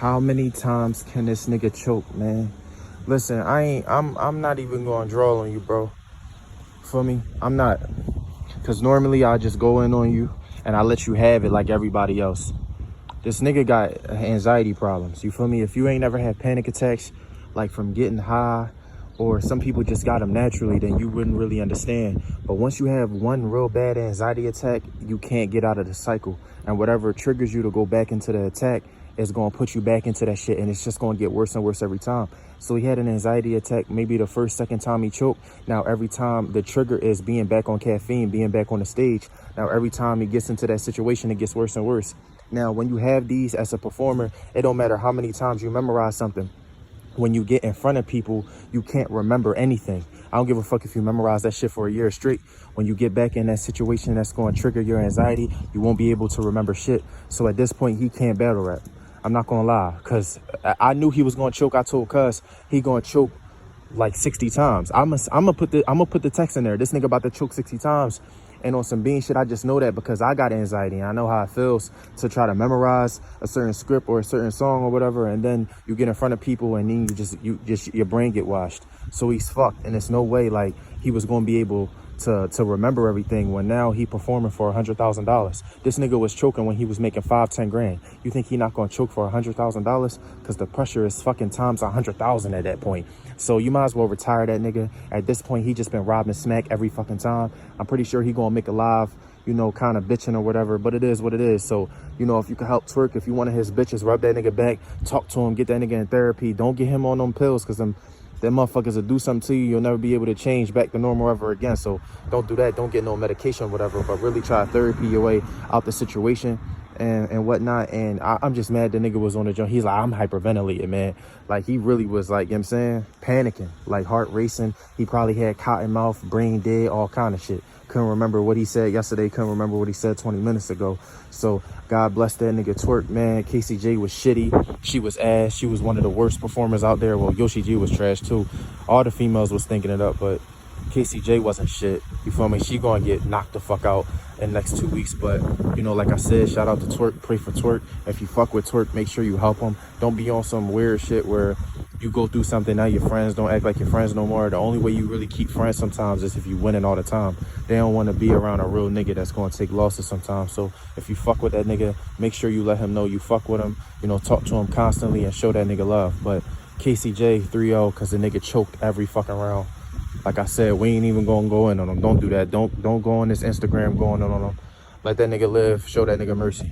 How many times can this nigga choke, man? Listen, I'm not even gonna draw on you, bro. Feel me? I'm not. Cause normally I just go in on you and I let you have it like everybody else. This nigga got anxiety problems. You feel me? If you ain't never had panic attacks, like from getting high, or some people just got them naturally, then you wouldn't really understand. But once you have one real bad anxiety attack, you can't get out of the cycle. And whatever triggers you to go back into the attack is going to put you back into that shit. And it's just going to get worse and worse every time. So he had an anxiety attack maybe the first, second time he choked. Now, every time the trigger is being back on caffeine, being back on the stage. Now, every time he gets into that situation, it gets worse and worse. Now, when you have these as a performer, it don't matter how many times you memorize something. When you get in front of people, you can't remember anything. I don't give a fuck if you memorize that shit for a year straight. When you get back in that situation that's going to trigger your anxiety, you won't be able to remember shit. So at this point, he can't battle rap. I'm not going to lie, because I knew he was going to choke. I told Cuz he going to choke like 60 times. I'm gonna put the text in there. This nigga about to choke 60 times. And on some bean shit, I just know that because I got anxiety and I know how it feels to try to memorize a certain script or a certain song or whatever, and then you get in front of people and then your brain get washed. So he's fucked, and there's no way like he was gonna be able to remember everything when now he performing for $100,000. This nigga was choking when he was making 5-10 grand. You think he not gonna choke for $100,000? Because the pressure is fucking times 100,000 at that point. So you might as well retire that nigga. At this point, he just been robbing smack every fucking time. I'm pretty sure he gonna make a live, you know, kind of bitching or whatever, but it is what it is. So, you know, if you can help Twork, if you one of his bitches, rub that nigga back, talk to him, get that nigga in therapy. Don't get him on them pills, because them motherfuckers will do something to you. You'll never be able to change back to normal ever again. So don't do that. Don't get no medication or whatever, but really try to therapy your way out the situation and whatnot. And I'm just mad the nigga was on the joint. He's like, I'm hyperventilating, man. Like, he really was like, you know what I'm saying, panicking, like heart racing. He probably had cotton mouth, brain dead, all kind of shit. Couldn't remember what he said yesterday. Couldn't remember what he said 20 minutes ago. So God bless that nigga Twork, man. KCJ was shitty. She was ass. She was one of the worst performers out there. Well, Yoshi G was trash too. All the females was thinking it up, but KCJ wasn't shit. You feel me? She gonna get knocked the fuck out in the next 2 weeks. But, you know, like I said, shout out to Twork. Pray for Twork. If you fuck with Twork, make sure you help him. Don't be on some weird shit where you go through something, now your friends don't act like your friends no more. The only way you really keep friends sometimes is if you winning all the time. They don't want to be around a real nigga that's going to take losses sometimes. So if you fuck with that nigga, make sure you let him know you fuck with him. You know, talk to him constantly and show that nigga love. But KCJ 3-0 because the nigga choked every fucking round. Like I said, we ain't even gonna go in on him. Don't do that. Don't go on this Instagram going on him. Let that nigga live. Show that nigga mercy.